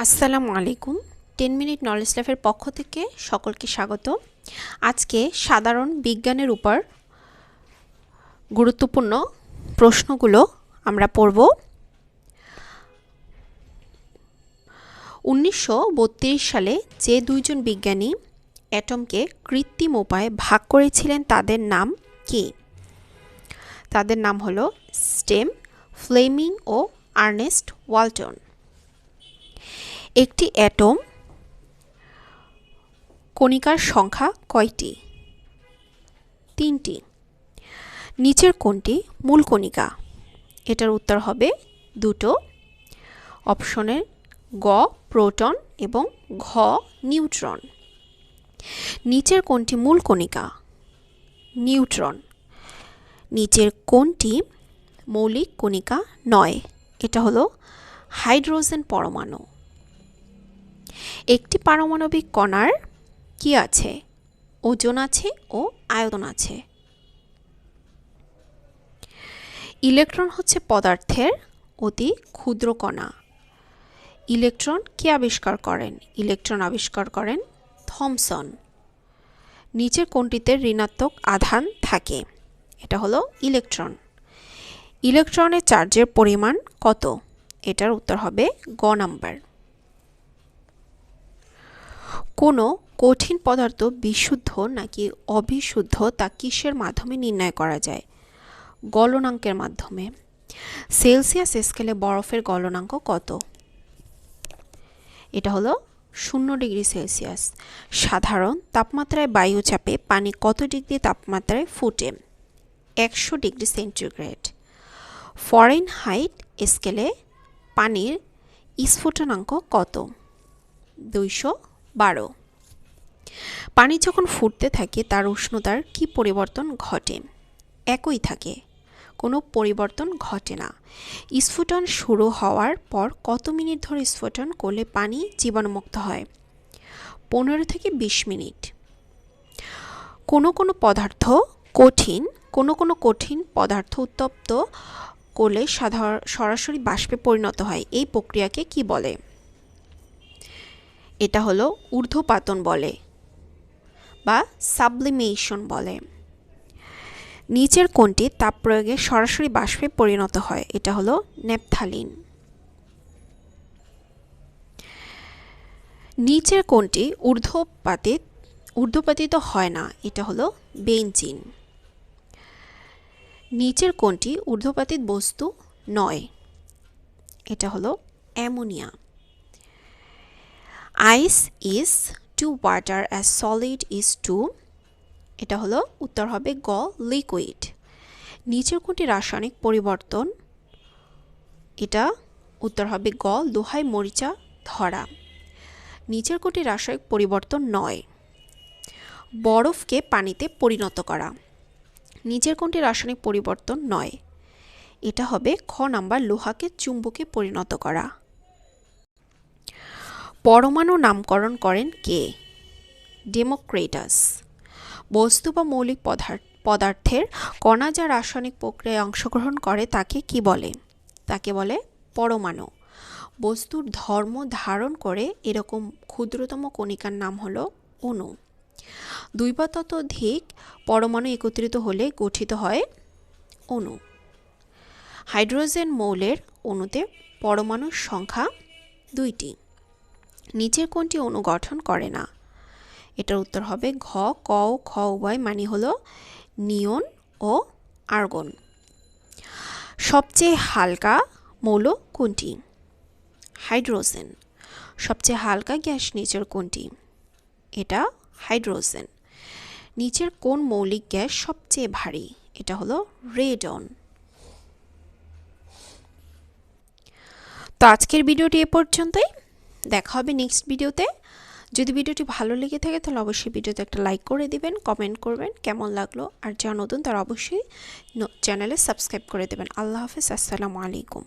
আসসালামু আলাইকুম 10 minute knowledge ল্যাবের পক্ষ থেকে সকলকে স্বাগত। আজকে সাধারণ বিজ্ঞানের উপর গুরুত্বপূর্ণ প্রশ্নগুলো আমরা পড়ব। 1932 সালে যে দুইজন বিজ্ঞানী অ্যাটমকে কৃত্রিম উপায়ে ভাগ করেছিলেন তাদের নাম কি? তাদের নাম হলো স্টেম, ফ্লেমিং ও আর্নেস্ট ওয়ালটন। একটি অ্যাটম কণিকার সংখ্যা কয়টি? 3টি। নিচের কোনটি মূল কণিকা? এটার উত্তর হবে 2টো। অপশনের গ প্রোটন এবং ঘ নিউট্রন। নিচের কোনটি মূল কণিকা? নিউট্রন। নিচের কোনটি মৌলিক কণিকা নয়? এটা হলো হাইড্রোজেন পরমাণু। একটি পারমাণবিক কণার কি আছে? ওজন আছে ও আয়তন আছে। ইলেকট্রন হচ্ছে পদার্থের অতি ক্ষুদ্র কণা। ইলেকট্রন কে আবিষ্কার করেন? ইলেকট্রন আবিষ্কার করেন থমসন। নিচের কোনটিতে ঋণাত্মক আধান থাকে? এটা হলো ইলেকট্রন। ইলেকট্রনের চার্জের পরিমাণ কত? এটার উত্তর হবে গ নাম্বার। কোনো কঠিন পদার্থ বিশুদ্ধ নাকি অবিশুদ্ধ তা কিসের মাধ্যমে নির্ণয় করা যায়? গলনাঙ্কের মাধ্যমে। সেলসিয়াস স্কেলে বরফের গলনাঙ্ক কত? এটা হলো 0 ডিগ্রি সেলসিয়াস। সাধারণ তাপমাত্রায় বায়ুচাপে পানি কত ডিগ্রি তাপমাত্রায় ফুটে? 100 ডিগ্রি সেন্টিগ্রেড। ফারেনহাইট স্কেলে পানির স্ফুটনাঙ্ক কত? 212। পানি যখন ফুটতে থাকে তার উষ্ণতার কি পরিবর্তন ঘটে? একই থাকে, কোনো পরিবর্তন ঘটে না। স্ফুটন শুরু হওয়ার পর কত মিনিট ধরে স্ফুটন করলে পানি জীবাণুমুক্ত হয়? 15 থেকে 20 মিনিট। কোনো কঠিন পদার্থ উত্তপ্ত করলে সরাসরি বাষ্পে পরিণত হয়। এই প্রক্রিয়াকে কি বলে? এটা হলো ঊর্ধ্বপাতন বলে বা সাবলিমেশন বলে। নিচের কোনটি তাপ প্রয়োগে সরাসরি বাষ্পে পরিণত হয়? এটা হলো ন্যাপথালিন। নিচের কোনটি ঊর্ধ্বপাতিত হয় না? এটা হলো বেনজিন। নিচের কোনটি ঊর্ধ্বপাতিত বস্তু নয়? এটা হলো ammonia. Ice is to water as solid is to, এটা হলো উত্তর হবে গ লিকুইড। নিচের কোনটি রাসায়নিক পরিবর্তন? এটা উত্তর হবে গ লোহায় মরিচা ধরা। নিচের কোনটি রাসায়নিক পরিবর্তন নয়? বরফকে পানিতে পরিণত করা। নিচের কোনটি রাসায়নিক পরিবর্তন নয়? এটা হবে খ নাম্বার লোহাকে চুম্বকে পরিণত করা। পরমাণু নামকরণ করেন কে? ডেমোক্রিটাস। বস্তু বা মৌলিক পদার্থের কণা যা রাসায়নিক প্রক্রিয়ায় অংশগ্রহণ করে তাকে কি বলে? তাকে বলে পরমাণু। বস্তুর ধর্ম ধারণ করে এরকম ক্ষুদ্রতম কণিকার নাম হলো অণু। 2 বা ততোধিক পরমাণু একত্রিত হলে গঠিত হয় অণু। হাইড্রোজেন মৌলের অণুতে পরমাণুর সংখ্যা 2টি। নিচের কোনটি অণু গঠন করে না? এটার উত্তর হবে ঘ ক ও খ উভয় মানে হলো নিয়ন ও আর্গন। সবচেয়ে হালকা মৌল কোনটি? হাইড্রোজেন। সবচেয়ে হালকা গ্যাস নিচের কোনটি? এটা হাইড্রোজেন। নিচের কোন মৌলিক গ্যাস সবচেয়ে ভারী? এটা হলো রেডন। তো আজকের ভিডিওটি এ পর্যন্তই। দেখা হবে নেক্সট ভিডিওতে। যদি ভিডিওটি ভালো লেগে থাকে তাহলে অবশ্যই ভিডিওতে একটা লাইক করে দিবেন, কমেন্ট করবেন কেমন লাগলো, আর যারা নতুন তারা অবশ্যই চ্যানেলে সাবস্ক্রাইব করে দেবেন। আল্লাহ হাফেজ, আসসালামু আলাইকুম।